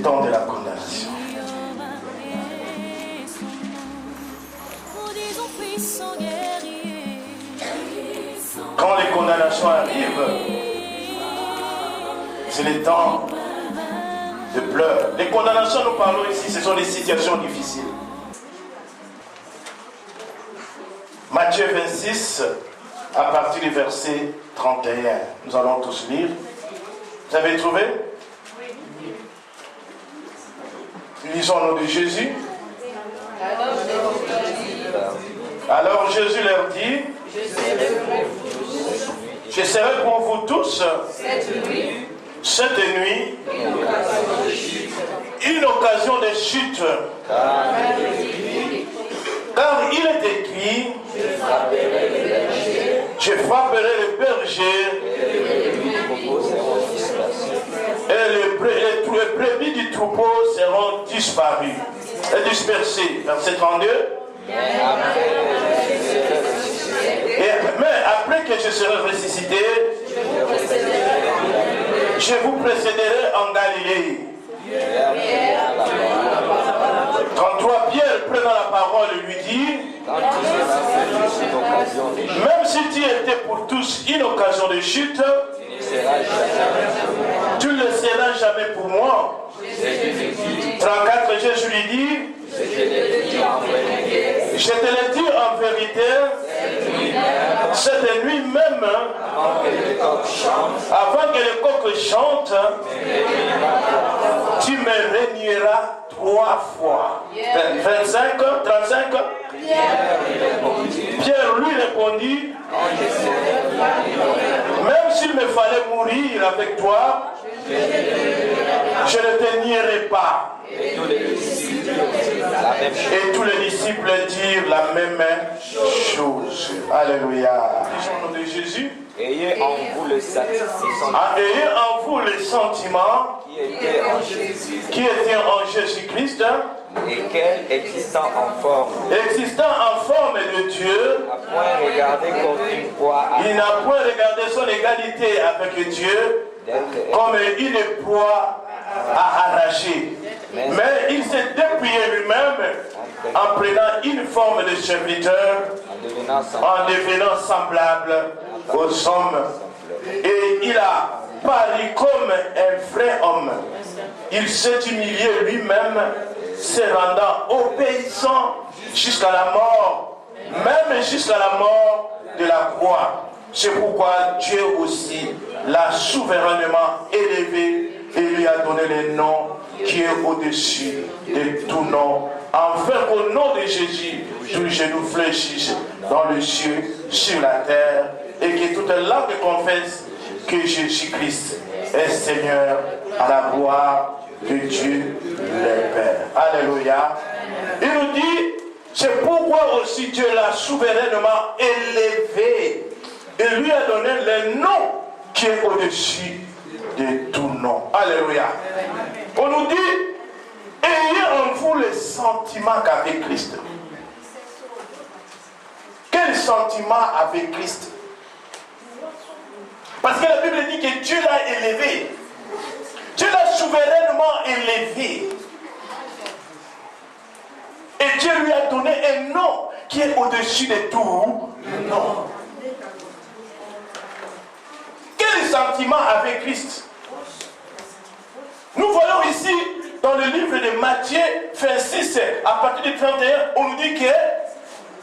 temps de la condamnation. Quand les condamnations arrivent, c'est le temps de pleurs. Les condamnations, nous parlons ici, ce sont des situations difficiles. Matthieu 26, à partir du verset 31. Nous allons tous lire. Vous avez trouvé? Lisons au nom de Jésus. Alors Jésus leur dit, je serai pour vous tous cette nuit une occasion de chute. Car il est écrit, je frapperai le berger et les brebis du troupeau seront disparus et dispersés. Verset 32. Mais après que je serai ressuscité, je vous précéderai en Galilée. 33, Pierre prenant la parole lui dit, même si tu étais pour tous une occasion de chute, tu ne le seras jamais pour moi. 34, Jésus lui dit, je te le dis en vérité, cette nuit même, avant que le coq chante, tu me réuniras 3 fois. 25, 35. Pierre lui répondit, même s'il me fallait mourir avec toi, je ne te nierai pas. Et tous les disciples dirent la même chose. Alléluia. Au nom de Jésus. Ayez en vous le sentiment. Ayez en vous le sentiment qui était en Jésus-Christ. Et quel existant en forme de Dieu, il n'a point regardé son égalité avec Dieu comme une proie à arracher. Mais il s'est dépouillé lui-même en prenant une forme de serviteur, en devenant semblable aux hommes. Et il a paru comme un vrai homme. Il s'est humilié lui-même, se rendant obéissant jusqu'à la mort, même jusqu'à la mort de la croix. C'est pourquoi Dieu aussi l'a souverainement élevé et lui a donné le nom qui est au-dessus de tout nom, afin qu'au nom de Jésus, tous les genoux fléchissent dans le ciel, sur la terre, et que toute langue confesse que Jésus-Christ est Seigneur, à la gloire de Dieu le Père. Alléluia. Il nous dit, c'est pourquoi aussi Dieu l'a souverainement élevé et lui a donné le nom qui est au-dessus de tout nom. Alléluia. On nous dit, ayez en vous le sentiment qu'avec Christ. Quel sentiment avec Christ? Parce que la Bible dit que Dieu l'a élevé. Dieu l'a souverainement élevé. Et Dieu lui a donné un nom qui est au-dessus de tout nom. Quel sentiment avec Christ? Nous voyons ici, dans le livre de Matthieu 26, à partir du 31, on nous dit que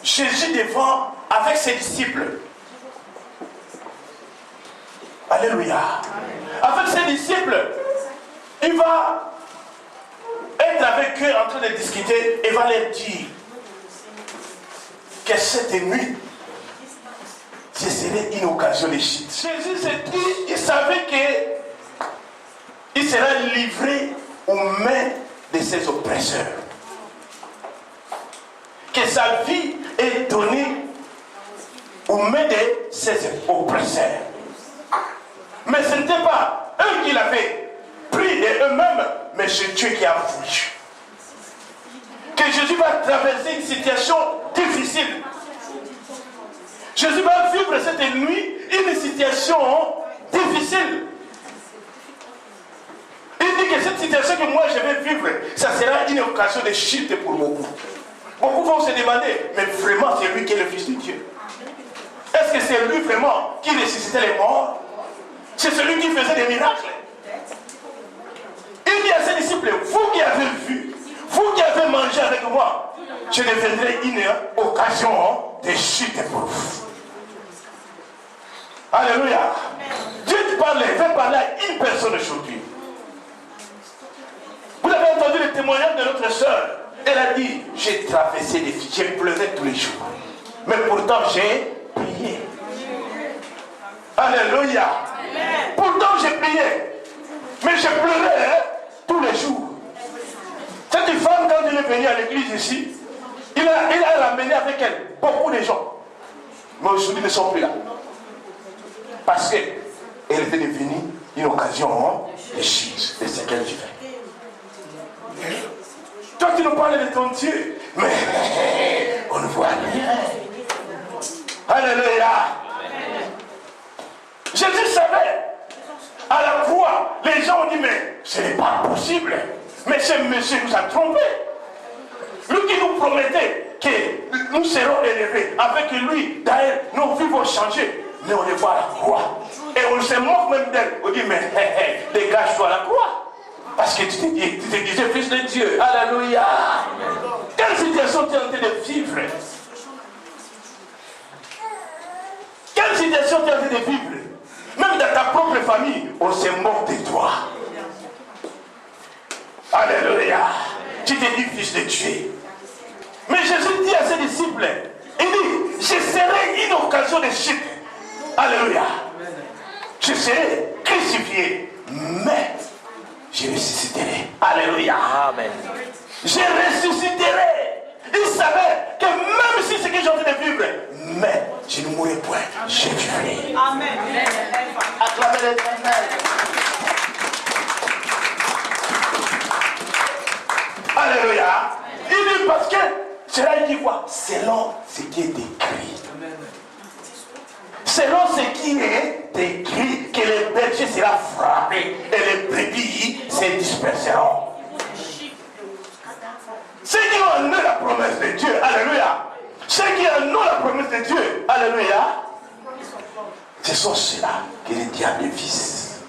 Jésus devant avec ses disciples. Alléluia. Avec ses disciples, il va être avec eux en train de discuter et va leur dire que cette nuit, ce serait une occasion de chute. Jésus s'est dit, il savait qu'il sera livré aux mains de ses oppresseurs. Que sa vie est donnée aux mains de ses oppresseurs. Mais ce n'était pas eux qui l'avaient pris de eux-mêmes, mais c'est Dieu qui a voulu. Que Jésus va traverser une situation difficile. Jésus va vivre cette nuit une situation difficile. Il dit que que cette situation que moi je vais vivre, ça sera une occasion de chute pour beaucoup. Beaucoup vont se demander, mais vraiment c'est lui qui est le Fils de Dieu. Est-ce que c'est lui vraiment qui ressuscitait les morts? C'est celui qui faisait des miracles. Il dit à ses disciples, vous qui avez vu, vous qui avez mangé avec moi, je deviendrai une occasion de chute pour vous. Alléluia. Dieu veut parler à une personne aujourd'hui. Vous avez entendu le témoignage de notre soeur. Elle a dit, j'ai traversé des filles, j'ai pleuré tous les jours. Mais pourtant j'ai prié. Alléluia. Pourtant j'ai prié. Mais j'ai pleuré tous les jours. Cette femme, quand elle est venue à l'église ici, il a ramené avec elle beaucoup de gens. Mais aujourd'hui, ils ne sont plus là. Parce qu'elle était devenue une occasion de chute de ce qu'elle vivait. Toi, tu nous parles de ton Dieu, mais on ne voit rien. Alléluia. Jésus savait. À la croix, les gens ont dit, mais ce n'est pas possible. Mais ce monsieur nous a trompés. Lui qui nous promettait que nous serons élevés avec lui, d'ailleurs, nos vies vont changer. Mais on les voit à la croix. Et on se moque même d'elle. On dit, mais dégage-toi à la croix. Parce que tu te disais fils de Dieu. Alléluia. Quelle situation tu es en train de vivre? Quelle situation tu es en train de vivre? Même dans ta propre famille, on se moque de toi. Alléluia. Tu te dis fils de Dieu. Mais Jésus dit à ses disciples, il dit, je serai une occasion de chute. Alléluia. Je serai crucifié, mais je ressusciterai. Alléluia. Amen. Je ressusciterai. Il savait que même si c'est que j'ai envie de vivre, mais je ne mourrai point, je vivrai. Amen. Acclamez l'Éternel. Alléluia. Il dit parce que cela dit quoi? Selon ce qui est écrit. Selon ce qui est écrit, que le berger sera frappé et les brebis se disperseront. Ceux qui ont en eux la promesse de Dieu, alléluia. Ceux qui ont en eux la promesse de Dieu, alléluia. Ce sont ceux-là que le diable vise.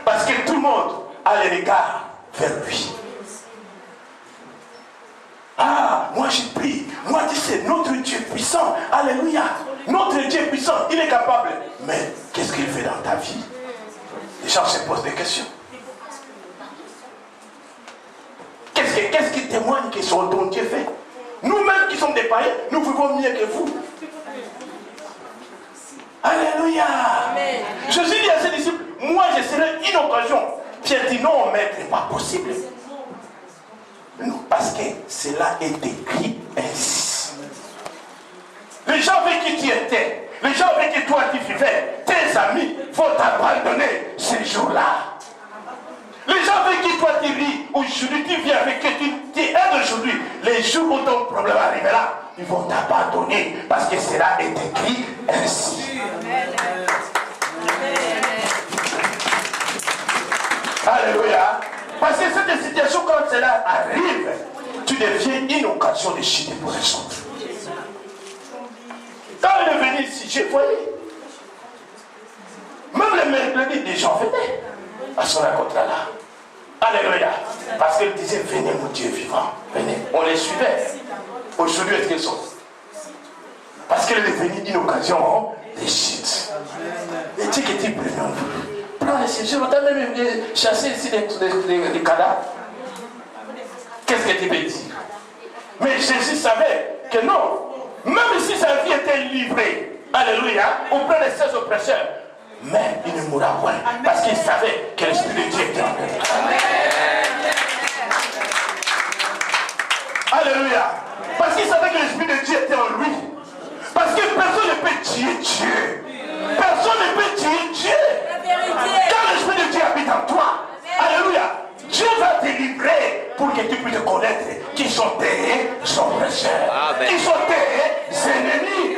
Parce que tout le monde a les regards vers lui. Ah, moi j'ai pris. Moi je sais, notre Dieu puissant. Alléluia. Notre Dieu puissant, il est capable. Mais qu'est-ce qu'il fait dans ta vie? Les gens se posent des questions. Qu'est-ce qui témoigne que son don Dieu fait? Nous-mêmes qui sommes des païens, nous vivons mieux que vous. Alléluia. Amen. Jésus dit à ses disciples, moi je serai une occasion. Pierre dit non, maître, pas possible. Non, parce que cela est écrit ainsi. Les gens avec qui tu étais, les gens avec qui toi tu vivais, tes amis vont t'abandonner ce jour-là. Les gens avec qui toi tu vis, aujourd'hui tu viens avec qui tu aides aujourd'hui, les jours où ton problème arrivera, ils vont t'abandonner parce que cela est écrit ainsi. Alléluia. Parce que cette situation, quand cela arrive, tu deviens une occasion de chiter pour les autres. Quand il est venu ici, j'ai voyé. Même le mercredi, des gens venaient à son rencontre là. Alléluia. Parce qu'il disait, venez mon Dieu vivant, venez. On les suivait. Aujourd'hui, est-ce qu'ils sont? Parce qu'il est devenu une occasion de chute. Et tu qui es plus non. Prends les sujets, on t'a même chassé ici des cadavres. Qu'est-ce que tu peux dire? Mais Jésus savait que non. Même si sa vie était livrée, alléluia, auprès de ses oppresseurs, mais il ne mourra point. Parce qu'il savait que l'Esprit de Dieu était en lui. Alléluia. Parce qu'il savait que l'Esprit de Dieu était en lui. Parce que personne ne peut tuer Dieu. Personne ne peut tuer Dieu. Quand l'Esprit de Dieu habite en toi, alléluia, Dieu va te livrer pour que tu puisses connaître qui sont tes oppresseurs, qui sont tes ennemis.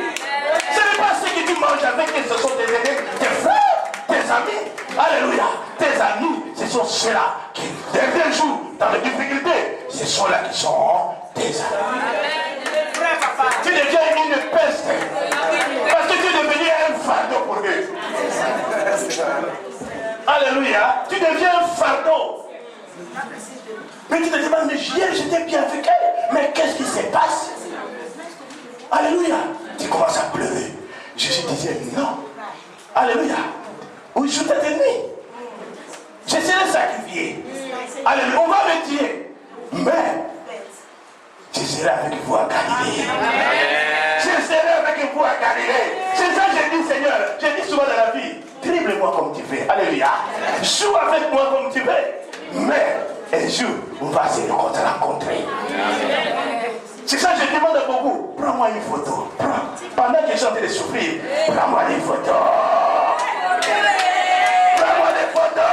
Ce n'est pas ceux que tu manges avec, que ce sont tes ennemis, tes frères. ceux-là qui, dernier jour, dans les difficultés, ce sont là qui sont tes amis. Tu deviens une peste. Parce que tu es devenu un fardeau pour eux. Alléluia. Tu deviens un fardeau. Mais tu te demandes, mais hier j'étais bien avec elle. Mais qu'est-ce qui se passe? Alléluia. Tu commences à pleurer. Jésus disait non. Alléluia. Oui, je t'ai ennemi. Je serai sacrifié. Alléluia. On va me tuer. Mais je serai avec vous à Galilée. Je serai avec vous à Galilée. C'est ça que j'ai dit, Seigneur. J'ai dit souvent dans la vie, dribble-moi comme tu veux. Alléluia. Joue avec moi comme tu veux. Mais un jour, on va se rencontrer. C'est ça que je demande à beaucoup. Prends-moi une photo. Pendant que je suis en train de souffrir, prends-moi des photos. Prends-moi des photos.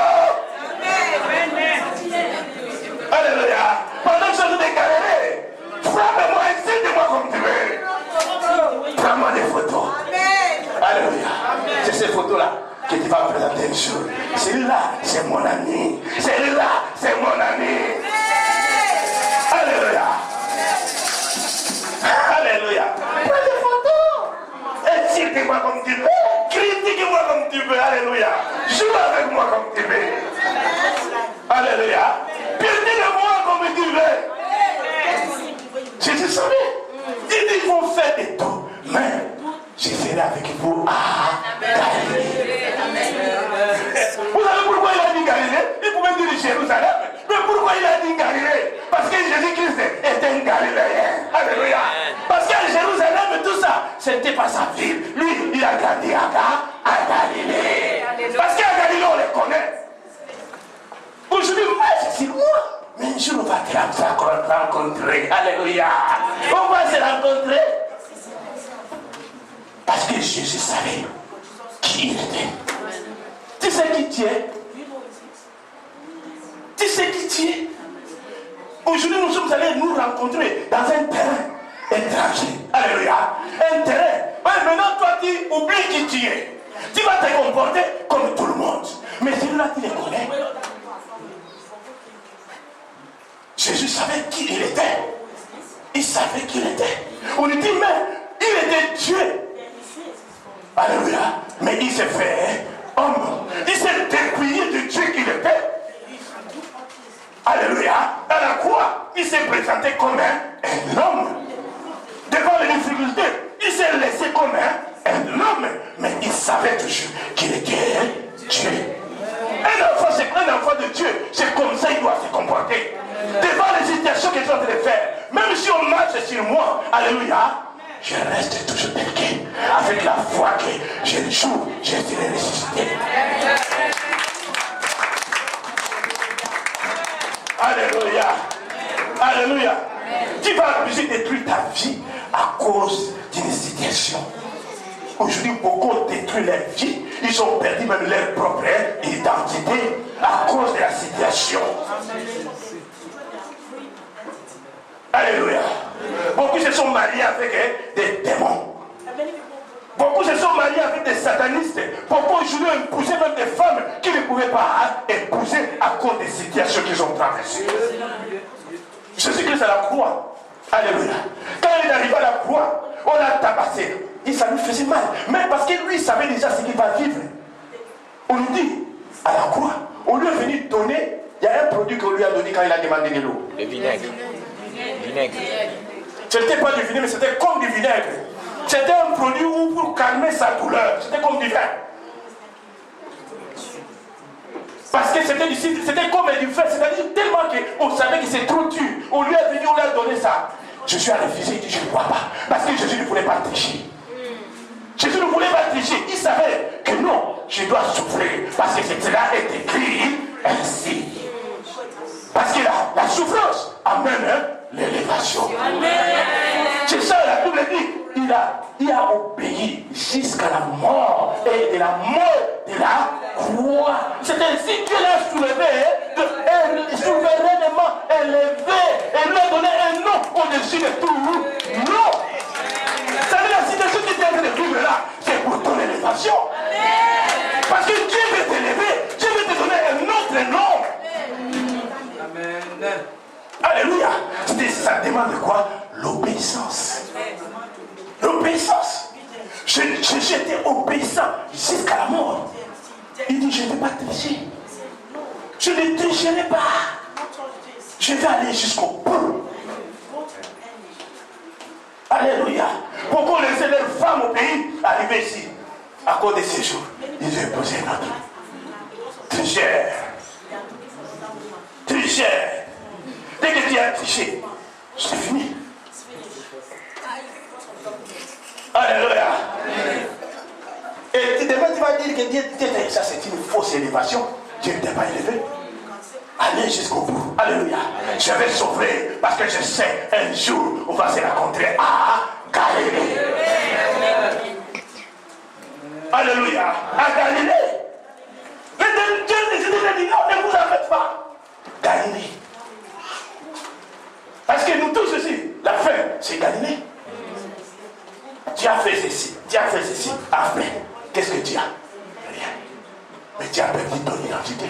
Alléluia. Pendant que je suis en train de galérer, frappe-moi, incite-moi comme tu veux. Prends-moi des photos. Alléluia. C'est ces photos-là que tu vas me présenter un jour. Celui-là, c'est mon ami. Celui-là, c'est mon ami. Alléluia. Alléluia. Prends des photos. Incite-moi comme tu veux. Critique-moi comme tu veux. Alléluia. Joue avec moi comme tu veux. Alléluia. Piétine-moi comme tu veux. Jésus savait. Il dit, ils vont faire des tout. Mais je serai avec vous à Galilée. Vous savez pourquoi il a dit Galilée? Il pouvait dire Jérusalem. Mais pourquoi il a dit Galilée? Parce que Jésus-Christ était un Galiléen. Alléluia. Parce qu'à Jérusalem, tout ça, c'était pas sa ville. Lui, il a grandi à Galilée. Parce qu'à Galilée, on les connaît. Aujourd'hui, moi, c'est sur moi. Mais un jour, on va te rencontrer. Alléluia. On va se rencontrer. Parce que Jésus savait qui il était. Tu sais qui tu es? Tu sais qui tu es? Aujourd'hui, nous sommes allés nous rencontrer dans un terrain étranger. Alléluia. Un terrain. Ouais, maintenant, toi, tu oublies qui tu es. Tu vas te comporter comme tout le monde. Mais celui-là, tu les connais. Jésus savait qui il était. Il savait qui il était. On lui dit même, il était Dieu. Alléluia. Mais il s'est fait homme. Il s'est dépouillé de Dieu qu'il était. Alléluia. À la croix, il s'est présenté comme un homme. Devant les difficultés, il s'est laissé comme un homme. Mais il savait toujours qu'il était Dieu. Un enfant, c'est un enfant de Dieu. C'est comme ça qu'il doit se comporter. Devant les situations qu'ils sont en train de faire. Même si on marche sur moi, alléluia, je reste toujours quelqu'un. Avec la foi que je joue, je serai ressuscité. Alléluia. Alléluia. Tu vas abuser détruire ta vie à cause d'une situation. Aujourd'hui, beaucoup ont détruit leur vie. Ils ont perdu même leur propre identité à cause de la situation. Alléluia. Beaucoup se sont mariés avec des démons. Beaucoup se sont mariés avec des satanistes. Beaucoup aujourd'hui ont épousé même des femmes qui ne pouvaient pas épouser à cause des situations qu'ils ont traversées. Jésus-Christ à la croix. Alléluia. Quand il est arrivé à la croix, on l'a tabassé. Et ça lui faisait mal. Mais parce que lui, il savait déjà ce qu'il va vivre. On lui dit, à la croix, on lui est venu donner, il y a un produit qu'on lui a donné quand il a demandé de l'eau. Le vinaigre. Vinaigre. Ce n'était pas du vinaigre, mais c'était comme du vinaigre. C'était un produit pour calmer sa douleur. C'était comme du vin. Parce que c'était comme du vin. C'est-à-dire tellement qu'on savait que c'est trop dur. On lui est venu, on lui a donné ça. Jésus a refusé, il dit je ne crois pas. Parce que Jésus ne voulait pas tricher. Jésus ne voulait pas tricher. Il savait que non, je dois souffrir. Parce que cela est écrit ainsi. Parce que la souffrance amène l'élévation. C'est ça la Bible dit. Il a obéi jusqu'à la mort. Et de la mort de la croix. C'est ainsi qu'il l'a soulevé, souverainement élevé. Et lui a donné un nom au-dessus de tout nom. Ça veut dire la situation qui est en train de vivre là, c'est pour ton élévation. Parce que Dieu veut t'élever. Dieu veut te donner un autre nom. ça demande quoi? L'obéissance. L'obéissance. J'étais obéissant jusqu'à la mort. Il dit, je ne vais pas tricher. Je ne tricherai pas. Je vais aller jusqu'au bout. Alléluia. Pourquoi laisser les femmes au pays arriver ici? À cause de ces jours, ils veulent poser notre. Tricheur. Tricheur. Dès que tu as triché, c'est fini. Alléluia. Et demain tu vas dire que Dieu, ça c'est une fausse élévation. Dieu ne t'a pas élevé. Allez jusqu'au bout. Alléluia. Je vais sauver parce que je sais un jour on va se rencontrer à Galilée. Alléluia. À Galilée. Dieu dit non, ne vous en faites pas. Galilée. Parce que nous tous ici, la fin, c'est Galilée. Tu as fait ceci, tu as fait ceci. Après, qu'est-ce que tu as? Rien. Mais tu as perdu ton identité.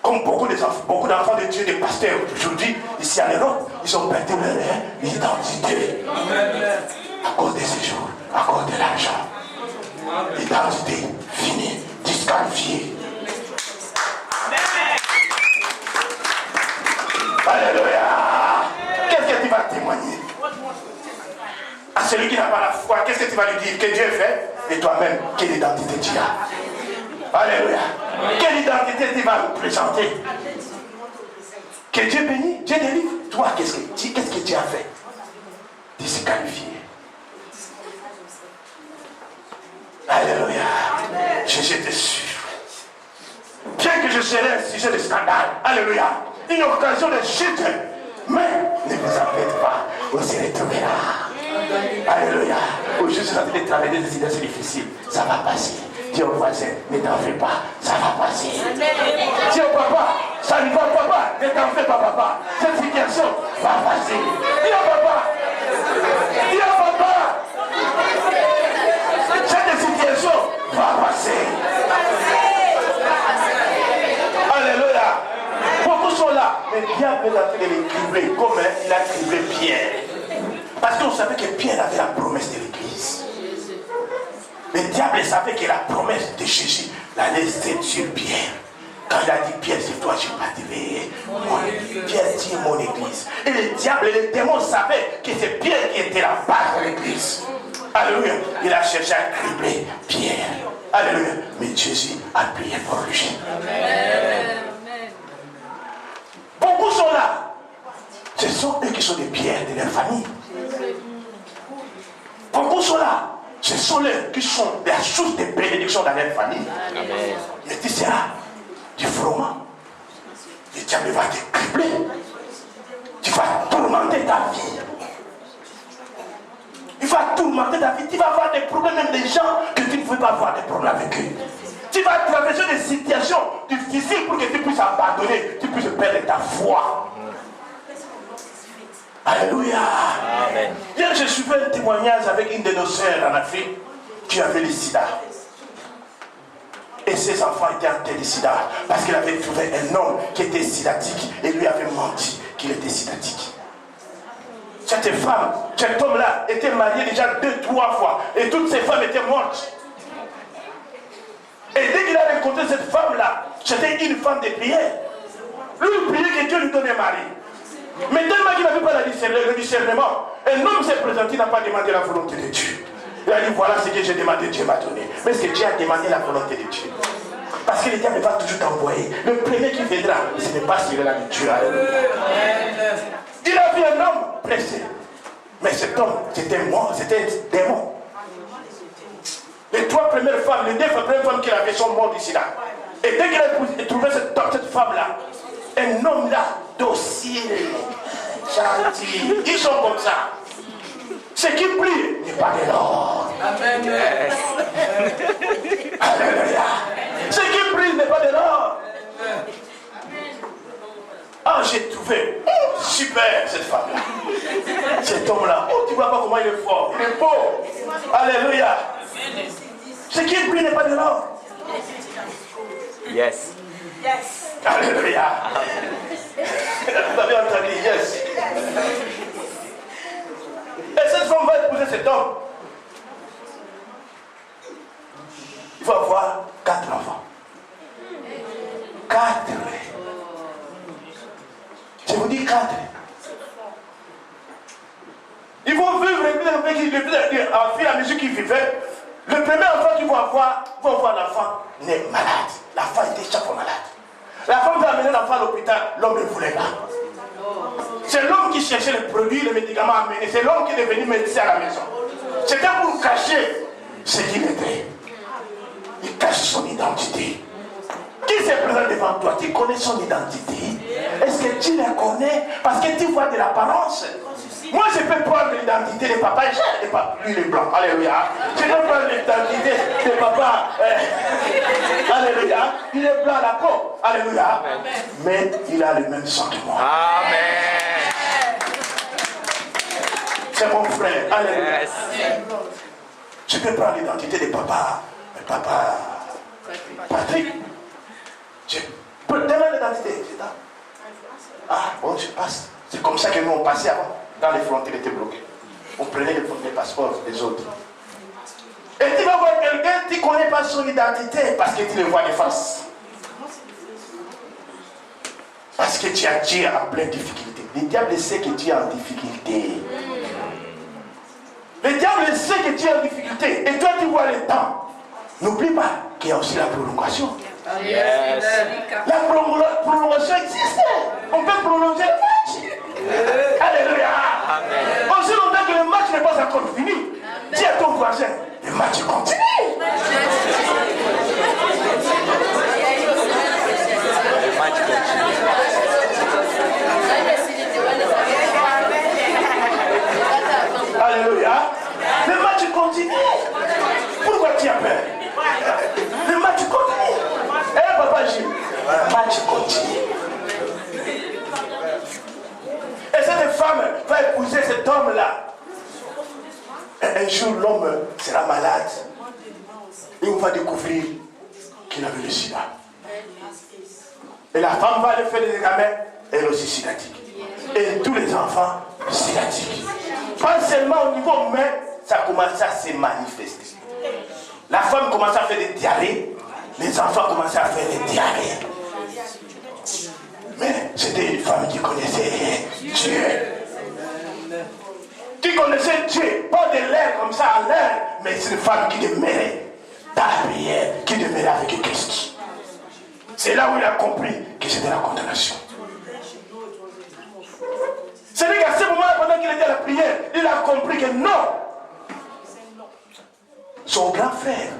Comme beaucoup d'enfants de Dieu, des pasteurs aujourd'hui, ici en Europe, ils ont perdu leur identité. À cause de ces jours, à cause de l'argent. Identité finie, disqualifiée. Alléluia. Qu'est-ce que tu vas témoigner? À celui qui n'a pas la foi, qu'est-ce que tu vas lui dire? Que Dieu fait? Et toi-même, quelle identité tu as? Alléluia. Quelle identité tu vas nous présenter? Que Dieu bénisse, Dieu délivre. Toi, qu'est-ce que tu as fait? Disqualifié. Alléluia. Je te suis. Bien que je serai un sujet de scandale. Alléluia. Une occasion de chute. Mais ne vous en faites pas. Vous serez trouvé là. Alléluia. Aujourd'hui, je suis en train de travailler des situations difficiles. Ça va passer. Dis au voisin, ne t'en fais pas. Ça va passer. Dis au papa, ça ne va pas. Ne t'en fais pas, papa. Cette situation va passer. Dis au papa. Dis au papa. Cette situation va passer. Alléluia. Beaucoup sont là. Mais diable est en train de les cribler comme il a criblé Pierre. Parce qu'on savait que Pierre avait la promesse de l'église. Le diable savait que la promesse de Jésus allait être sur Pierre. Quand il a dit Pierre, c'est toi, je ne vais pas te veiller. Pierre dit mon église. Et le diable et les démons savaient que c'est Pierre qui était la base de l'église. Alléluia. Il a cherché à cribler Pierre. Alléluia. Mais Jésus a prié pour lui. Amen. Beaucoup sont là. Ce sont eux qui sont des pierres de leur famille. Beaucoup sont là. Ce sont eux qui sont la source de bénédiction dans leur famille. Amen. Mais tu seras du froment. Le diable va te cribler. Tu vas tourmenter ta vie. Il va tourmenter ta vie. Tu vas avoir des problèmes, même des gens que tu ne veux pas avoir des problèmes avec eux. Tu vas traverser des situations difficiles pour que tu puisses abandonner, tu puisses perdre ta foi. Alléluia. Amen. Hier, je suivais un témoignage avec une de nos sœurs en Afrique qui avait le sida. Et ses enfants étaient atteints de sida parce qu'elle avait trouvé un homme qui était sidatique et lui avait menti qu'il était sidatique. Cette femme, cet homme-là était marié déjà 2-3 fois et toutes ces femmes étaient mortes. Et dès qu'il a rencontré cette femme-là, c'était une femme de prière. Lui, il priait que Dieu lui donne un mari. Mais tellement qu'il n'avait pas le discernement, un homme s'est présenté, il n'a pas demandé la volonté de Dieu. Il a dit, voilà ce que j'ai demandé, Dieu m'a donné. Mais est-ce que Dieu a demandé la volonté de Dieu? Parce que le diable va toujours t'envoyer. Le premier qui viendra, ce n'est pas celui-là de Dieu. Il a vu un homme pressé. Mais cet homme, c'était mort, c'était un démon. Les 3 premières femmes, les 2 premières femmes qu'il avait sont mortes ici là. Et dès qu'il a trouvé cette femme-là, un homme là, docile, gentil, ils sont comme ça. Ce qui prie n'est pas de l'or. Amen. Alléluia. Ce qui prie n'est pas de l'or. Ah, j'ai trouvé super cette femme-là. Cet homme-là. Oh, tu vois pas comment il est fort. Il est beau. Alléluia. Ce qui brille n'est pas de l'or. Yes. Yes. Alléluia. Vous avez entendu, yes. Et cette femme va épouser cet homme. Il va avoir 4 enfants. 4. Je vous dis 4. Ils vont vivre au fur et à mesure qu'ils vivaient. Le premier enfant qu'ils vont avoir un enfant né malade. L'enfant était chaque fois malade. La femme va amener l'enfant à l'hôpital, l'homme ne voulait pas. C'est l'homme qui cherchait les produits, les médicaments à amener. C'est l'homme qui est devenu médecin à la maison. C'était pour cacher ce qu'il était. Il cache son identité. Qui se présente devant toi? Tu connais son identité? Est-ce que tu la connais? Parce que tu vois de l'apparence. Moi, je peux prendre l'identité de papa. J'ai pas lui, il est blanc. Alléluia. Je peux prendre l'identité de papa. Alléluia. Il est blanc à la peau. Alléluia. Mais il a le même sang que moi. Amen. C'est mon frère. Alléluia. Yes. Je peux prendre l'identité de papa. Papa Patrick. Je peux donner l'identité. Ah, bon, je passe. C'est comme ça que nous on passait avant. Dans les frontières étaient bloquées. On prenait les passeports des autres. Et tu vas voir quelqu'un, tu ne connais pas son identité parce que tu le vois de face. Parce que tu es en pleine difficulté. Le diable sait que tu es en difficulté. Le diable sait que tu es en difficulté. Et toi tu vois le temps. N'oublie pas qu'il y a aussi la prolongation. Yes. La prolongation existe. On peut prolonger le match. Alléluia. Amen. Aussi longtemps que le match n'est pas encore fini, dis à ton voisin, le match continue. Le match continue. Alléluia. Le match continue. Pourquoi tu as peur? Le match continue. Eh papa Gilles, le match continue. Et cette femme va épouser cet homme-là. Et un jour, l'homme sera malade. Et on va découvrir qu'il avait le sida. Et la femme va aller faire des examens, elle aussi sidatique. Et tous les enfants sidatiques. Pas seulement au niveau humain, ça commence à se manifester. La femme commence à faire des diarrhées, les enfants commencent à faire des diarrhées. Mais c'était une femme qui connaissait Dieu. Qui connaissait Dieu, pas de l'air comme ça à l'air, mais c'est une femme qui demeurait dans la prière, qui demeurait avec Christ. C'est là où il a compris que c'était la condamnation. C'est-à-dire qu'à ce moment-là, pendant qu'il était à la prière, il a compris que non. Son grand frère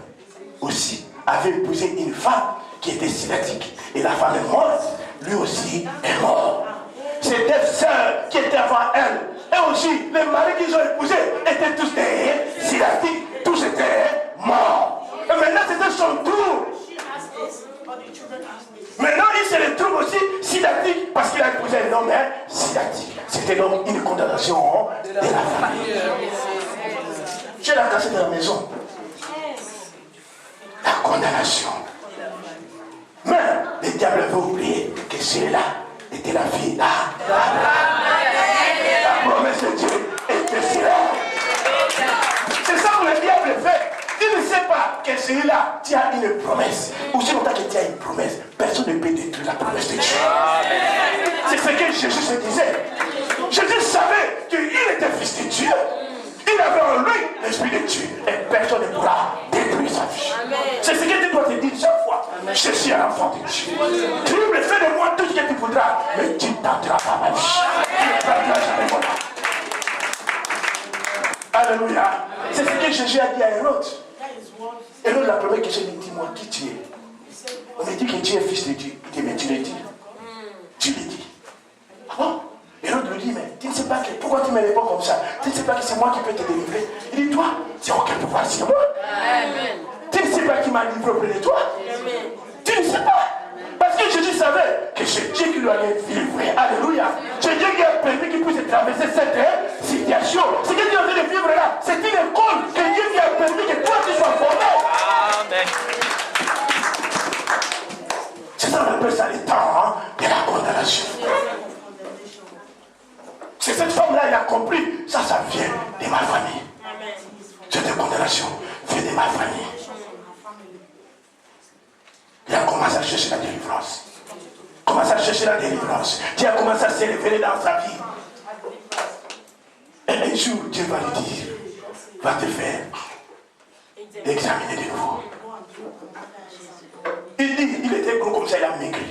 aussi avait épousé une femme qui était sidatique. Et la femme est morte, lui aussi est mort. Ses 2 sœurs qui étaient avant elle, et aussi les maris qu'ils ont épousés étaient tous des sidatiques, tous étaient morts. Et maintenant c'était son tour. Maintenant il se retrouve aussi sidatique parce qu'il a épousé un homme sidatique. C'était donc une condamnation de la famille. J'ai la cassette de la maison. La condamnation. Mais le diable veut oublier que celui-là était la fille là. La promesse de Dieu était cela. C'est ça que le diable fait. Il ne sait pas que celui-là, tu as une promesse. Aussi longtemps que tu as une promesse, personne ne peut détruire la promesse de Dieu. C'est ce que Jésus se disait. Jésus savait qu'il était fils de Dieu. Il avait en lui l'esprit de Dieu. Et personne ne pourra détruire sa vie. C'est ce que tu dois te dire chaque fois. Je suis un enfant de Dieu. Tu me fais de moi tout ce que tu voudras, mais tu ne tenteras pas ma vie. Tu ne perdras jamais mon âme. Alléluia. C'est ce que Jésus a dit à Hérode. Hérode, la première question, il dit, dis-moi qui tu es. On me dit que tu es fils de Dieu. Il dit, mais tu le dis. Tu le dis. Ah bon? Hérode lui dit, mais tu ne sais pas pourquoi tu me réponds comme ça? Tu ne sais pas que c'est moi qui peux te délivrer? Il dit, toi, tu n'as aucun pouvoir sur moi. Amen. Tu ne sais pas qui m'a livré auprès de toi? Amen. Tu ne sais pas. Parce que Jésus savait que c'est Dieu qui lui allait vivre. Alléluia. C'est Dieu qui a permis qu'il puisse traverser cette situation. Ce que Dieu a fait de vivre là, c'est une école que Dieu qui a permis que toi tu sois formé. Amen. C'est ça qu'on appelle ça chercher la délivrance. Commence à chercher la délivrance. Dieu a commencé à se révéler dans sa vie. Et un jour, Dieu va lui dire, va te faire examiner de nouveau. Il dit, il était gros comme ça, il a maigri.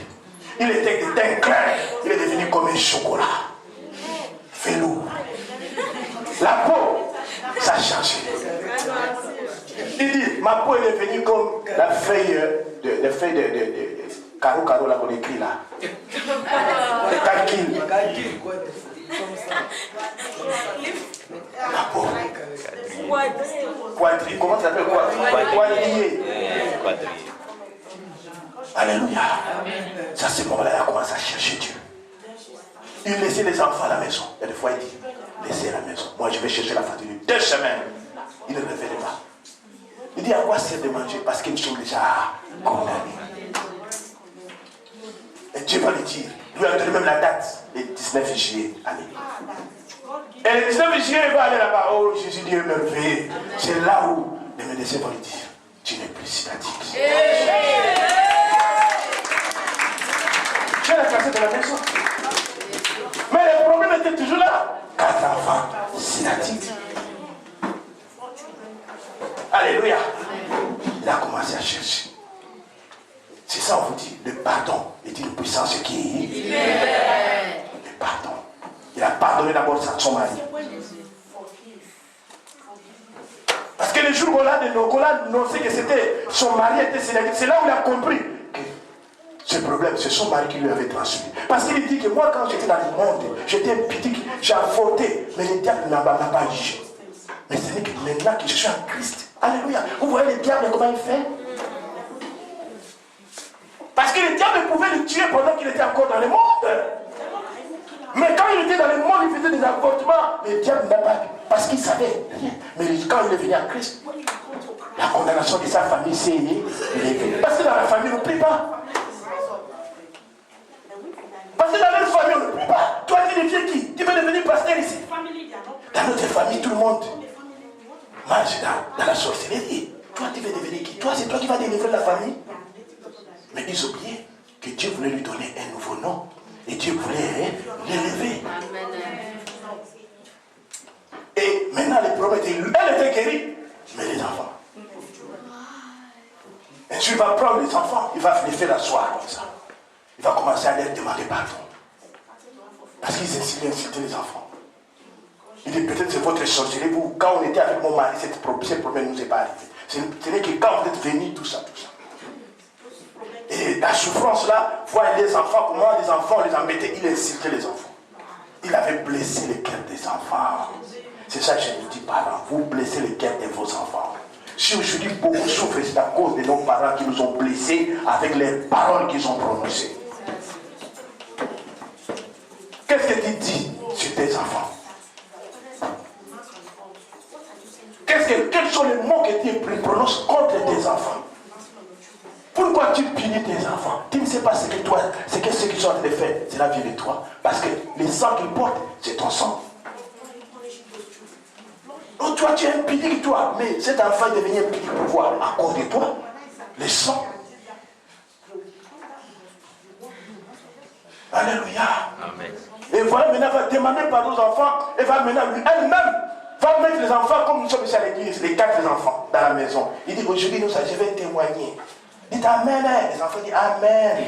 Il était d'un clair, il est devenu comme un chocolat. Velours. La peau, ça a changé. Il dit, ma peau est devenue comme la feuille de carreau là qu'on écrit là. Le calcul. La peau. Quadrille. Comment ça s'appelle quoi? Quadrillé. Alléluia. Ça, c'est moment-là, il a commencé à chercher Dieu. Il laissait les enfants à la maison. Il y a des fois, il dit, laissez à la maison. Moi, je vais chercher la famille. 2 semaines. Il ne revenait pas. Il dit, à quoi sert de manger? Parce qu'ils sont déjà condamnés. Et Dieu va lui dire, lui a donné même la date, le 19 juillet. Allez. Et le 19 juillet, il va aller là-bas. Oh, Jésus, Dieu est merveilleux. C'est là où les médecins vont lui dire, tu n'es plus sinatique. Tu es la classée de la maison. Mais le problème était toujours là. 4 enfants synatiques. Alléluia. Il a commencé à chercher. C'est ça, on vous dit, le pardon est une puissance qui le pardon. Il a pardonné d'abord son mari. Parce que le jour où on a annoncé que c'était son mari était sénatique, c'est là où il a compris que ce problème, c'est son mari qui lui avait transmis. Parce qu'il dit que moi, quand j'étais dans le monde, j'étais impudique, j'ai fauté, mais le diable n'a pas agi. Mais ce n'est que maintenant que je suis en Christ. Alléluia. Vous voyez le diable, comment il fait? Parce que le diable pouvait le tuer pendant qu'il était encore dans le monde. Mais quand il était dans le monde, il faisait des avortements. Le diable n'a pas vu. Parce qu'il savait rien. Mais quand il est venu en Christ, la condamnation de sa famille s'est élevée. Parce que dans la famille, on ne prie pas. Parce que dans notre famille, on ne prie pas. Toi, tu deviens qui? Tu veux devenir pasteur ici? Dans notre famille, tout le monde mange dans la sorcellerie. Toi, tu veux devenir qui? Toi, c'est toi qui vas délivrer la famille. Mais ils oubliaient que Dieu voulait lui donner un nouveau nom. Et Dieu voulait l'élever. Et maintenant, le problème était, elle était guérie, mais les enfants. Et tu vas prendre les enfants, il va les faire asseoir comme ça. Il va commencer à leur demander pardon. Parce qu'ils insultaient les enfants. Il dit peut-être c'est votre sorcellerie. Vous, quand on était avec mon mari, ce problème ne nous est pas arrivé. Ce n'est que quand vous êtes venus, tout ça. Et la souffrance là, voir les enfants, comment les enfants les embêtaient, il insultait les enfants. Il avait blessé le cœur des enfants. C'est ça que je vous dis, parents, vous blessez le cœur de vos enfants. Si aujourd'hui beaucoup souffrent, c'est à cause de nos parents qui nous ont blessés avec les paroles qu'ils ont prononcées. Qu'est-ce que tu dis sur tes enfants? Quels sont les mots que tu prononces contre tes enfants? Pourquoi tu punis tes enfants? Tu ne sais pas ce que ceux qui sont en train de faire, cela vient de toi. Parce que le sang qu'ils portent, c'est ton sang. Oh, toi, tu es impudique, toi. Mais cet enfant est devenu impudique pour voir à cause de toi. Le sang. Alléluia. Amen. Et voilà, maintenant, elle va demander par nos enfants. Et va maintenant, elle-même, va mettre les enfants comme nous sommes ici à l'église, les 4 enfants dans la maison. Il dit, aujourd'hui, je vais témoigner. Dites Amen. Les enfants disent Amen.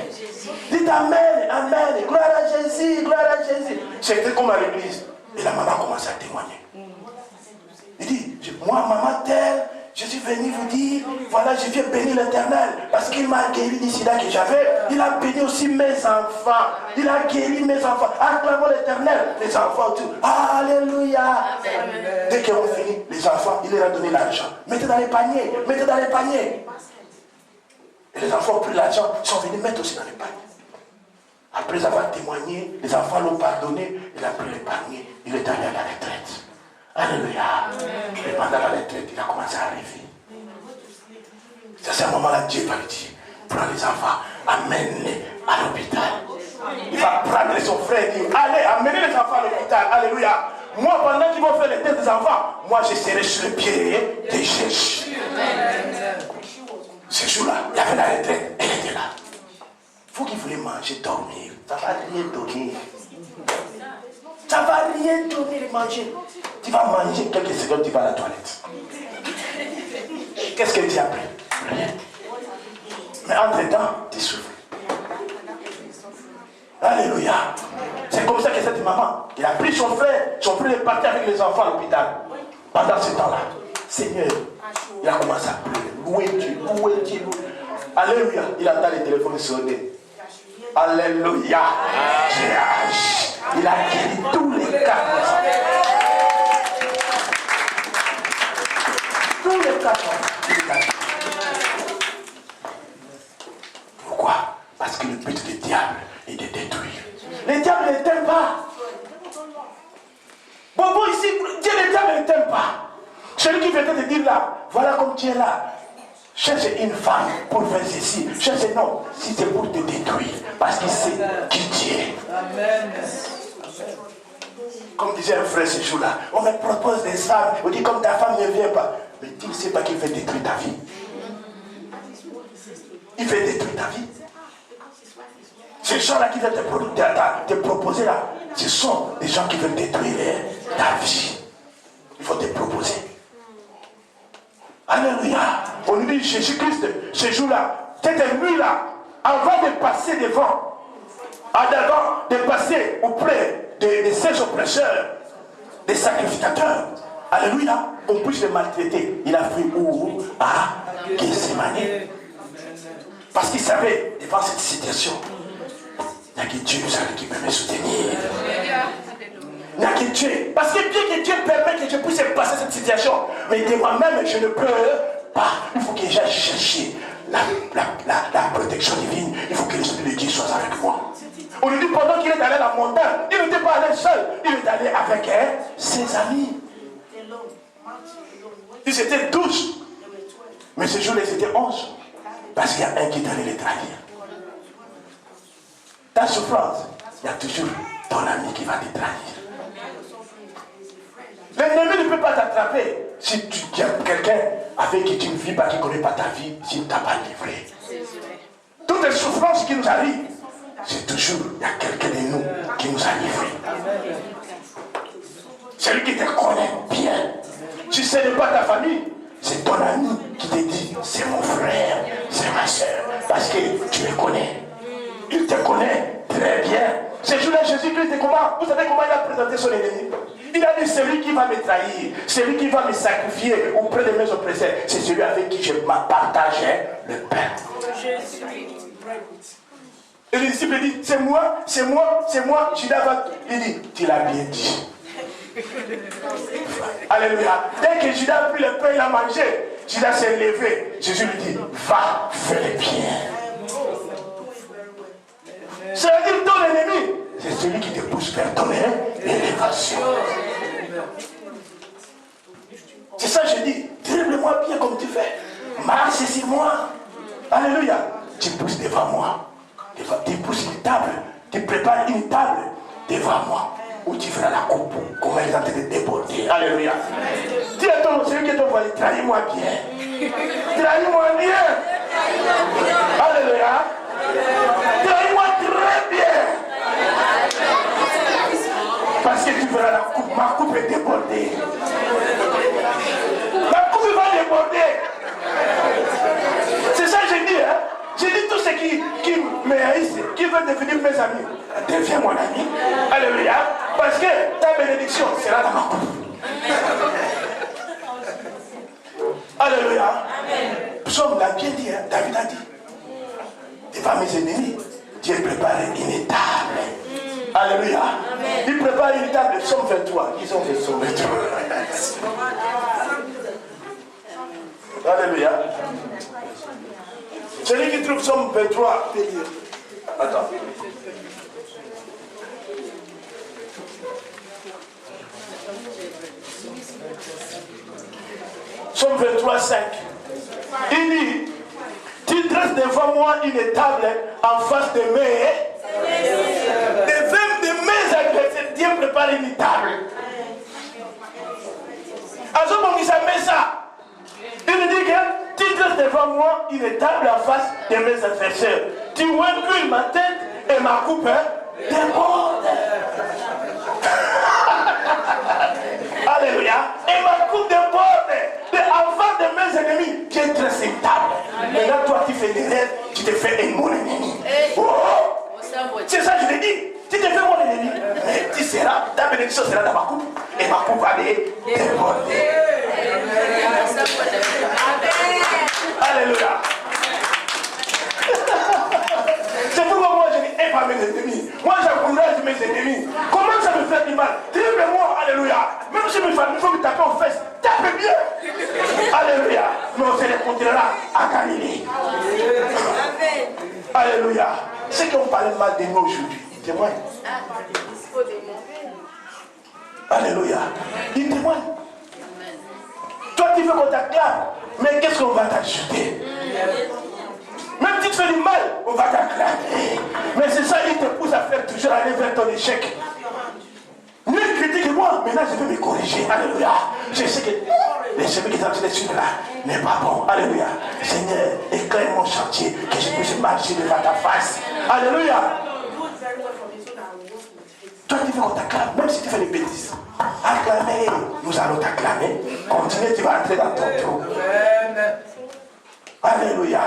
Dites Amen, Amen. Gloire à Jésus, gloire à Jésus. C'était comme à l'église. Et la maman commence à témoigner. Il dit, moi, maman telle, je suis venu vous dire, voilà, je viens bénir l'Éternel. Parce qu'il m'a guéri d'ici là que j'avais. Il a béni aussi mes enfants. Il a guéri mes enfants. Acclamons l'Éternel. Les enfants, tout. Alléluia. Amen. Dès qu'on finit, les enfants, il leur a donné l'argent. Mettez dans les paniers, mettez dans les paniers. Et les enfants ont pris l'argent, ils sont venus mettre aussi dans les paniers. Après avoir témoigné, les enfants l'ont pardonné, il a pris les paniers, il est allé à la retraite. Alléluia. Et pendant la retraite, il a commencé à rêver. C'est à ce moment-là, Dieu va lui dire, prends les enfants, amène-les à l'hôpital. Il va prendre son frère et dire, allez, amenez les enfants à l'hôpital. Alléluia. Moi, pendant qu'ils vont faire les tests des enfants, moi je serai sur le pied de Jésus. Ce jour-là, il y avait la retraite, elle était là. manger, dormir. Ça va rien donner. Ça va rien donner de manger. Tu vas manger quelques secondes, tu vas à la toilette. Qu'est-ce que tu as pris? Mais entre-temps, tu souffres. Alléluia. C'est comme ça que cette maman, il a pris son frère est parti avec les enfants à l'hôpital. Pendant ce temps-là, Seigneur, il a commencé à pleurer. Louer Dieu, louer Dieu. Alléluia. Il entend les téléphones sonner. Alléluia. Il a guéri tous les cas. Tous les cas. Pourquoi? Parce que le but du diable est de détruire. Le diable ne t'aime pas. Bobo ici, Dieu le diable ne t'aime pas. Celui qui vient te dire là, voilà comme tu es là. Cherche une femme pour faire ceci. Cherche non, si c'est pour te détruire. Parce qu'il sait qui tu es. Amen. Comme disait un frère ce jour-là, on me propose des femmes. On dit comme ta femme ne vient pas. Mais tu ne sais pas qu'il fait détruire ta vie. Il fait détruire ta vie. Ces gens-là qui viennent te proposer là, ce sont des gens qui veulent détruire ta vie. Il faut te proposer. Alléluia. On nous dit Jésus-Christ, ce jour-là, cette nuit-là, avant de passer devant, avant de passer auprès de ses oppresseurs, des sacrificateurs, alléluia, on puisse les maltraiter. Il a pris où? À Gethsémani. Parce qu'il savait, devant cette situation, il n'y a que Dieu qui peut me soutenir. Il n'y a que Dieu. Parce que bien que Dieu permet que je puisse passer cette situation, mais de moi-même, je ne peux pas. Il faut que j'aille chercher la protection divine. Il faut que l'Esprit de Dieu soit avec moi. On lui dit pendant qu'il est allé à la montagne, il n'était pas allé seul, il est allé avec ses amis. Ils étaient 12. Mais ce jour-là, ils étaient 11. Parce qu'il y a un qui est allé les trahir. Ta souffrance, il y a toujours ton ami qui va te trahir. L'ennemi ne peut pas t'attraper si tu aimes quelqu'un avec qui tu ne vis pas, qui ne connaît pas ta vie, s'il ne t'a pas livré. Toutes les souffrances qui nous arrivent, c'est toujours, il y a quelqu'un de nous qui nous a livrés. Celui qui te connaît bien. Si ce n'est pas ta famille, c'est ton ami qui te dit, c'est mon frère, c'est ma soeur, parce que tu le connais. Il te connaît très bien. Ce jour-là, Jésus-Christ, vous savez comment il a présenté son ennemi? Il a dit, celui qui va me trahir, celui qui va me sacrifier auprès de mes oppresseurs, c'est celui avec qui je partage le pain. Et le disciple dit, c'est moi, Judas va. Il dit, tu l'as bien dit. Alléluia. Dès que Judas a pris le pain, il a mangé. Judas s'est levé. Jésus lui dit, va, fais le bien. C'est-à-dire ton ennemi, c'est celui qui te pousse vers ton élévation. C'est ça que je dis, dribble-moi bien comme tu fais. Marche sur moi. Alléluia. Tu pousses devant moi. Tu pousses une table. Tu prépares une table devant moi. Où tu feras la coupe. Comment ils ont été déportés. Alléluia. Dis à ton celui qui est ton voisin, trahis-moi bien. Trahis-moi bien. Alléluia. Trahis-moi très bien. Parce que tu verras la coupe. Ma coupe est débordée. La coupe va déborder. C'est ça que j'ai dit. Hein? J'ai dit tous ceux qui me haïssent, qui veulent devenir mes amis. Deviens mon ami. Alléluia. Parce que ta bénédiction sera dans ma coupe. Alléluia. Psaume l'a bien dit. Hein? David a dit. Devant mes ennemis, Dieu prépare une table. Alléluia. Il prépare une table. Psaume 23. Ils ont fait Psaume 23. Alléluia. Celui qui trouve Psaume 23, peut lire. Attends. Psaume 23, 5. Il dit, tu dresses devant moi une table en face de mes adversaires. Dieu prépare une table. À ce moment, il met ça. Il dit que tu dresses devant moi une table en face de mes adversaires. Tu inclines ma tête et ma coupe déborde. Alléluia. Et ma coupe déborde. Avant de mes ennemis, qui est très acceptable. Maintenant, toi, tu fais des rêves, tu te fais un mon ennemi. Oh. C'est ça que je te dis. Tu te fais mon ennemi. Mais tu seras, ta bénédiction sera dans ma coupe. Et ma coupe va déborder. Alléluia. C'est pourquoi moi je n'aime pas mes ennemis. Moi j'encourage mes ennemis. Comment ça me fait du mal? Dis-le-moi, alléluia. Même si mes familles, il faut me taper aux fesses. Tape bien. Alléluia. Mais on se rencontrera à Galilée. Alléluia. Ceux qui ont parlé mal de nous aujourd'hui, ils témoignent. Alléluia. Ils témoignent. Toi tu veux qu'on t'acclame, mais qu'est-ce qu'on va t'ajouter? Même si tu fais du mal, on va t'acclamer. Mais c'est ça, il te pousse à faire toujours aller vers ton échec. Lui critique moi, maintenant je vais me corriger. Alléluia. Je sais que les chemins qui sont en train de suivre là n'est pas bon. Alléluia. Seigneur, éclaire mon chantier, que je puisse marcher devant ta face. Alléluia. Toi tu veux qu'on t'acclame, même si tu fais des bêtises. Acclamer, nous allons t'acclamer. Continue, tu vas entrer dans ton trou. Alléluia.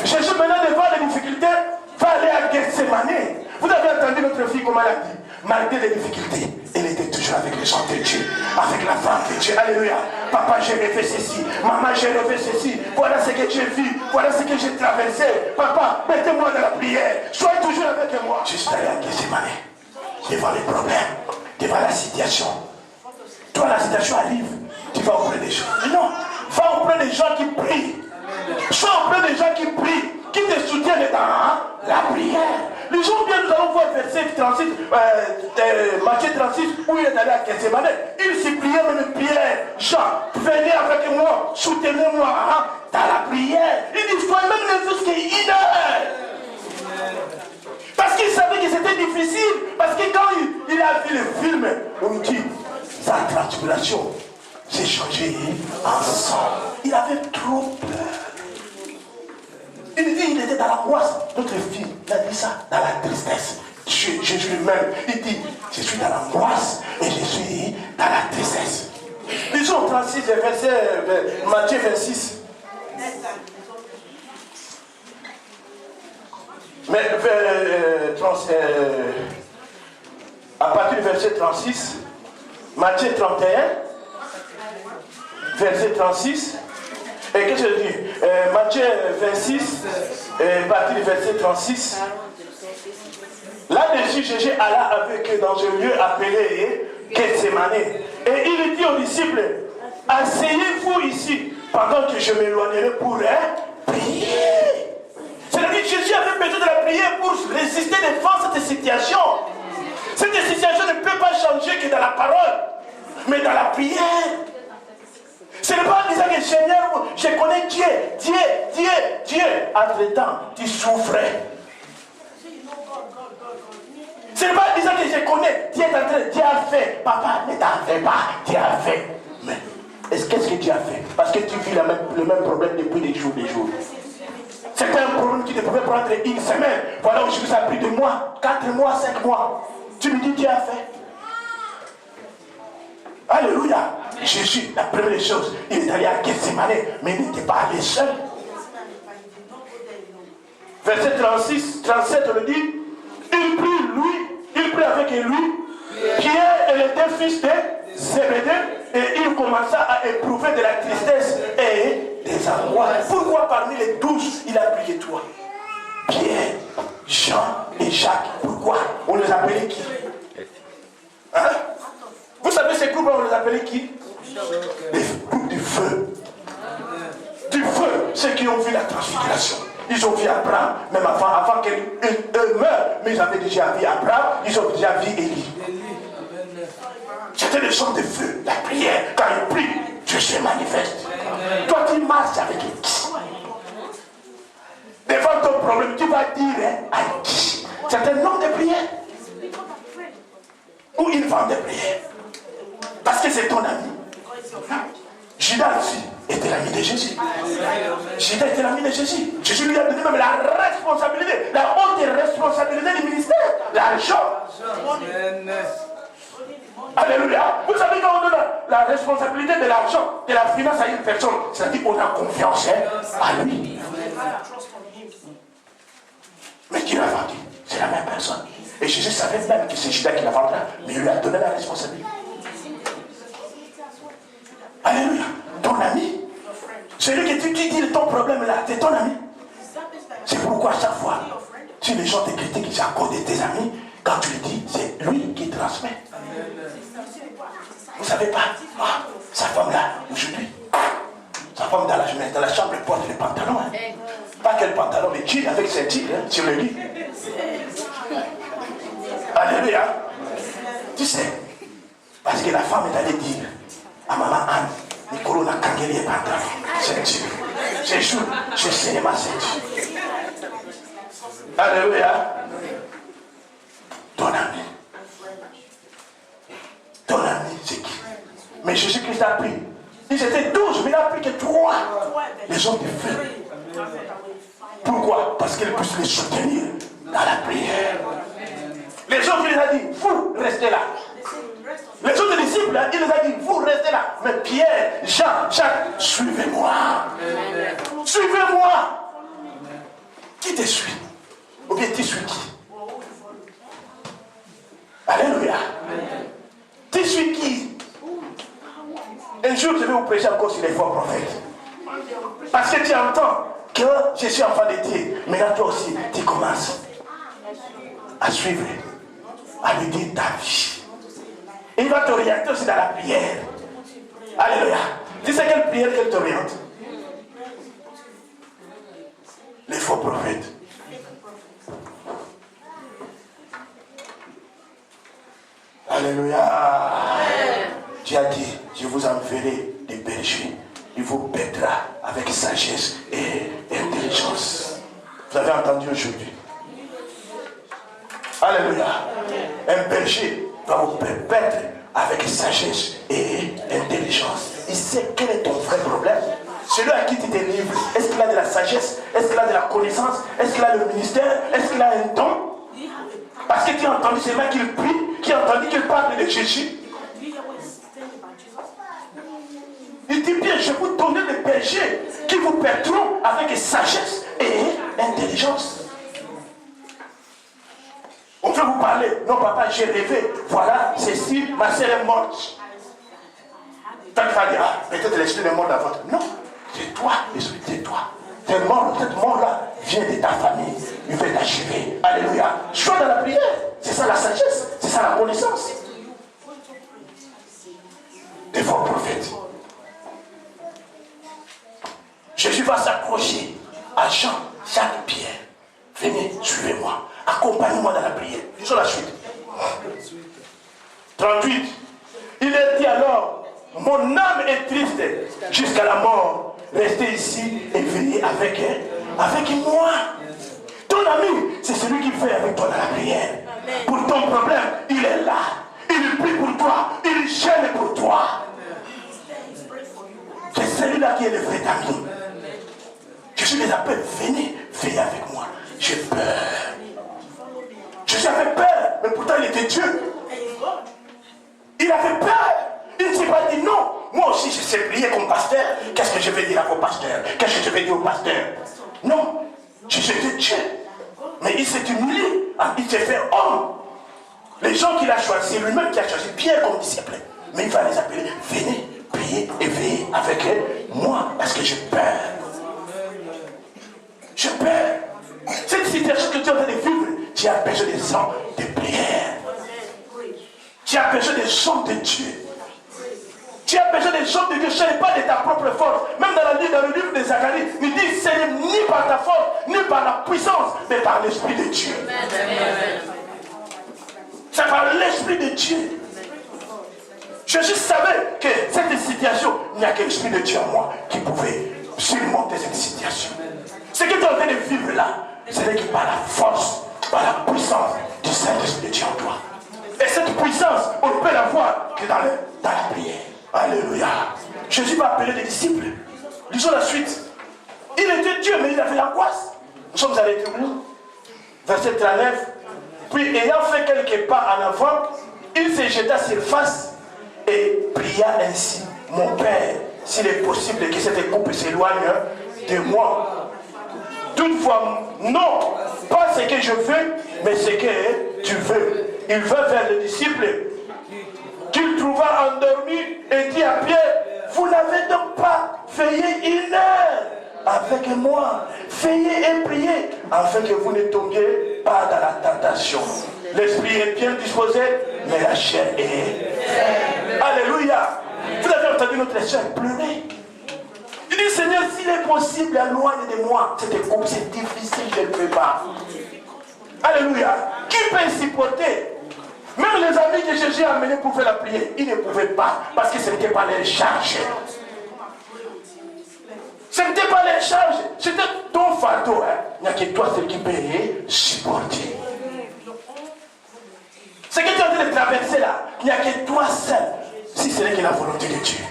Jésus maintenant devant les difficultés va aller à Gethsemane. Vous avez entendu notre fille comment elle a dit. Malgré les difficultés, elle était toujours avec les gens de Dieu, avec la femme de Dieu. Alléluia. Papa, j'ai rêvé ceci. Maman, j'ai rêvé ceci. Voilà ce que j'ai vu. Voilà ce que j'ai traversé. Papa, mettez-moi dans la prière. Soyez toujours avec moi. Juste aller à Gethsemane. Devant les problèmes, devant la situation. Toi, la situation arrive. Tu vas auprès des gens. Non. Va auprès des gens qui prient. Sois auprès des gens qui prient, qui te soutiennent dans la prière. Lisons bien, nous allons voir verset 36, Matthieu 36, où il est allé à Gethsemane. Il suppliait même Pierre, Jean, venez avec moi, soutenez-moi dans la prière. Il dit, soyez même jusqu'à 1 heure. Parce qu'il savait que c'était difficile. Parce que quand il a vu le film, on dit, sa transpiration s'est changée en sang. Il avait trop peur. Il dit, il était dans l'angoisse. Notre fille, il a dit ça, dans la tristesse. Jésus lui-même, il dit, je suis dans l'angoisse et je suis dans la tristesse. Lisons 36, verset Matthieu 26. Mais à partir du verset 36, Matthieu 31, verset 36. Et qu'est-ce que je dis? Matthieu 26, à partir du verset 36. Là-dessus, Jésus alla avec eux dans un lieu appelé Gethsemane. Et il dit aux disciples, asseyez-vous ici, pendant que je m'éloignerai pour prier. C'est-à-dire que Jésus avait besoin de la prière pour résister devant cette situation. Cette situation ne peut pas changer que dans la parole, mais dans la prière. Ce n'est pas en disant que Seigneur, je connais Dieu. Entre-temps, tu souffrais. Ce n'est pas en disant que je connais Dieu est en train, Dieu a fait. Papa, ne t'en fais pas, Dieu a fait. Mais qu'est-ce que Dieu a fait? Parce que tu vis le même problème depuis des jours. C'était un problème qui ne pouvait prendre une semaine. Voilà, aujourd'hui ça a pris 2 mois, 4 mois, 5 mois. Tu me dis Dieu a fait. Alléluia. Jésus, la première chose, il est allé à Gethsemane, mais il n'était pas allé seul. Verset 36, 37, on le dit, il prit avec lui, Pierre et les 2 fils de Zébédée, et il commença à éprouver de la tristesse et des angoisses. Pourquoi parmi les 12, il a prié toi? Pierre, Jean et Jacques. Pourquoi? On les appelait qui? Hein? Vous savez ces groupes, on les appelait qui? Les groupes du feu. Du feu, ceux qui ont vu la transfiguration. Ils ont vu Abraham, même avant qu'eux meurent, mais ils avaient déjà vu Abraham, ils ont déjà vu Élie. C'était le son de feu, la prière. Quand ils prient, Dieu se manifeste. Toi, tu marches avec qui? Devant ton problème, tu vas dire à qui? C'est un nom de prière ou une femme de prière. Parce que c'est ton ami. Judas aussi. était l'ami de Jésus. Judas était l'ami de Jésus. Jésus lui a donné même la responsabilité, la haute responsabilité du ministère, l'argent. Alléluia. Vous savez, quand on donne la responsabilité de l'argent, de la finance à une personne, c'est-à-dire qu'on a confiance à lui. Mais qui l'a vendu? C'est la même personne. Et Jésus savait même que c'est Judas qui la vendra, mais il lui a donné la responsabilité. Alléluia. Ton ami, celui que tu dis ton problème là, c'est ton ami. C'est pourquoi à chaque fois, si les gens te critiquent, c'est à cause de tes amis, quand tu le dis, c'est lui qui transmet. Vous ne savez pas, sa femme là, aujourd'hui, sa femme dans la chambre, elle porte les pantalons. Hein. Pas quel pantalon, mais jean avec ses jeans hein, sur le lit. Alléluia. Tu sais, parce que la femme est allée dire à maman Anne, Nicolo n'a qu'à les pantalons. Ceinture. C'est jour, je sais ma ceinture. Alléluia. Ton ami. Ton ami, c'est qui? Mais Jésus-Christ a pris. Ils étaient 12, mais il n'a pris que 3. Les autres faibles. Pourquoi? Parce qu'il puisse les soutenir dans la prière. Les autres, il les a dit, vous restez là. Les autres disciples, il les a dit, vous restez là. Mais Pierre, Jean, Jacques, suivez-moi. Suivez-moi. Qui te suit? Ou bien tu suis qui? Alléluia. Tu suis qui? Un jour, je vais vous prêcher encore sur les faux prophètes. Parce que tu entends que je suis enfant de Dieu. Mais là, toi aussi, tu commences à suivre, à lui dire ta vie. Il va t'orienter aussi dans la prière. Alléluia. Tu sais quelle prière qu'elle t'oriente? Les faux prophètes. Alléluia. Dieu a dit, je vous enverrai des bergers. Il vous paîtra avec sagesse et intelligence. Vous avez entendu aujourd'hui? Alléluia. Un berger va vous paître avec sagesse et intelligence. Il sait quel est ton vrai problème. Celui à qui tu te livres, est-ce qu'il a de la sagesse? Est-ce qu'il a de la connaissance? Est-ce qu'il a le ministère? Est-ce qu'il a un don? Parce que tu as entendu ces mains qu'il prie, qui a entendu qu'il parle de Jésus. Il dit bien, je vais vous donner des bergers qui vous paîtront avec sagesse et intelligence. On peut vous parler, non papa, j'ai rêvé, voilà, ceci, ma sœur est morte. Tant qu'il va dire, peut-être l'esprit est mort dans votre. Non, c'est toi, l'esprit, c'est toi. Cette mort-là vient de ta famille, il veut t'achever. Alléluia. Sois dans la prière, c'est ça la sagesse, c'est ça la connaissance. Des faux prophètes. Jésus va s'approcher à Jean, Jacques, Pierre. Venez, suivez-moi. Accompagnez-moi dans la prière. Disons la suite. 38. Il est dit alors, mon âme est triste jusqu'à la mort. Restez ici et veillez avec moi. Ton ami, c'est celui qui fait avec toi dans la prière. Pour ton problème, il est là. Il prie pour toi. Il gêne pour toi. C'est celui-là qui est le vrai ami. Jésus les appelle, venez, veillez avec moi. J'ai peur. Jésus avait peur, mais pourtant il était Dieu. Il avait peur. Il ne s'est pas dit non. Moi aussi je sais prier comme pasteur. Qu'est-ce que je vais dire à vos pasteurs? Qu'est-ce que je vais dire aux pasteurs? Non. Jésus était Dieu. Mais il s'est humilié. Il s'est fait homme. Les gens qu'il a choisis, c'est lui-même qui a choisi Pierre comme disciple. Mais il va les appeler, venez, priez et veillez avec moi parce que j'ai peur. J'ai peur. Cette situation que tu es en train de vivre, tu as besoin des gens de prière. Tu as besoin des gens de Dieu. Tu as besoin des gens de Dieu. Ce n'est pas de ta propre force. Même dans le livre de Zacharie, il dit ce n'est ni par ta force, ni par la puissance, mais par l'Esprit de Dieu. C'est par l'Esprit de Dieu. Jésus savait que cette situation, il n'y a que l'Esprit de Dieu en moi qui pouvait surmonter cette situation. Ce que tu es en train de vivre là, ce n'est que par la force, par la puissance du Saint-Esprit de Dieu en toi. Et cette puissance, on ne peut la voir que dans la prière. Alléluia. Jésus va appeler des disciples. Lisons la suite. Il était Dieu, mais il avait l'angoisse. Nous sommes à l'Éternel. Verset 39. Puis, ayant fait quelques pas en avant, il se jeta sur face et pria ainsi. Mon Père, s'il est possible que cette coupe s'éloigne de moi. Toutefois, non, pas ce que je veux, mais ce que tu veux. Il va vers les disciples qu'il trouva endormis et dit à Pierre, vous n'avez donc pas veillé 1 heure avec moi. Veillez et priez afin que vous ne tombiez pas dans la tentation. L'esprit est bien disposé, mais la chair est faible. Alléluia. Vous avez entendu notre soeur pleurer. Il dit, Seigneur, s'il est possible, éloigne de moi. Cette coupe, c'est difficile, je ne peux pas. Alléluia. Qui peut supporter? Même les amis que Jésus a amenés pour faire la prière, ils ne pouvaient pas, parce que ce n'était pas leur charge. Ce n'était pas leur charge, c'était ton fardeau. Il n'y a que toi seul qui peut supporter. Ce que tu es en train de traverser là, il n'y a que toi seul, si ce n'est que la volonté de Dieu.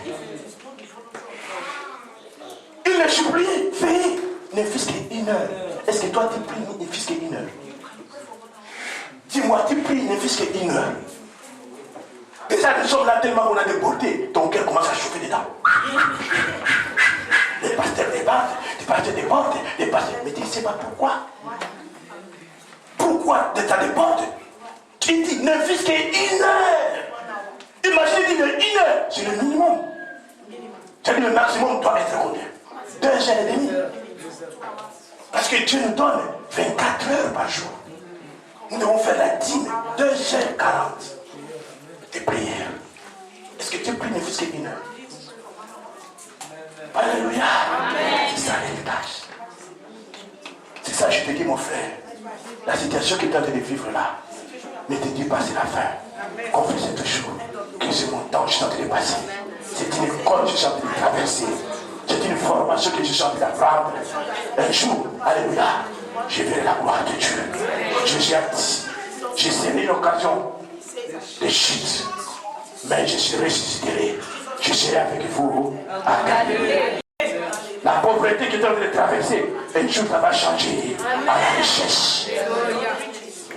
Il le supplie, fais, ne fût-ce qu'1 heure. Est-ce que toi tu pries, ne fût-ce qu'1 heure? Dis-moi, tu pries, ne fût-ce qu'1 heure. Déjà, nous sommes là tellement qu'on a débordé, ton cœur commence à chauffer dedans. Les pasteurs débordent, les pasteurs débordent, les pasteurs. Mais tu ne sais pas pourquoi. Pourquoi de ta déborde? Tu dis, ne fût-ce qu'1 heure. Imagine, il dit 1 heure, c'est le minimum. C'est-à-dire le maximum doit être combien? 2 heures et demie. Parce que Dieu nous donne 24 heures par jour. Nous devons faire la dîme, 2h40 de prière. Est-ce que tu pries ne fût-ce qu'1 heure? Alléluia. C'est ça l'héritage. C'est ça, je te dis, mon frère. La situation que tu es en train de vivre là, ne te dis pas c'est la fin. Confesse toujours que c'est mon temps que je suis en train de passer. C'est une école que je suis en train de traverser. C'est une formation que je suis en train d'apprendre. Un jour, alléluia, je verrai la gloire de Dieu. Jésus a dit, je serai l'occasion de chute, mais je serai ressuscité. Je serai avec vous à Galilée. La pauvreté que tu es en train de traverser, un jour ça va changer à la richesse.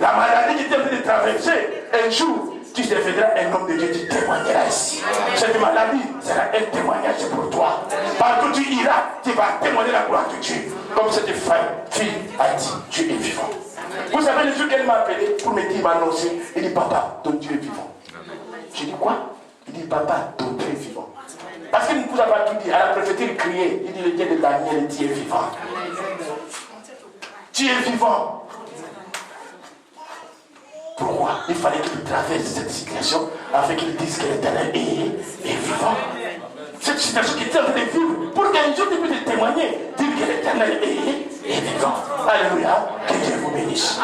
La maladie que tu es en train de traverser, un jour tu deviendras un homme de Dieu, tu témoigneras ici. Cette maladie sera un témoignage pour toi. Partout où tu iras, tu vas témoigner la gloire de Dieu. Comme cette fille a dit, Dieu est vivant. Vous savez le jour qu'elle m'a appelé pour me dire, m'annoncer, il dit, papa, ton Dieu est vivant. J'ai dit quoi? Il dit, papa, ton Dieu est vivant. Parce qu'il ne vous a pas tout dit. À la préfecture, il criait. Il dit, le Dieu de Daniel, Dieu est vivant. Tu es vivant. Pourquoi? Il fallait qu'il traverse cette situation afin qu'il dise que l'Éternel est vivant. Cette situation qui est en train de vivre, pour qu'un jour tu puisses témoigner, dire que l'Éternel est vivant. Alléluia. Que Dieu vous bénisse.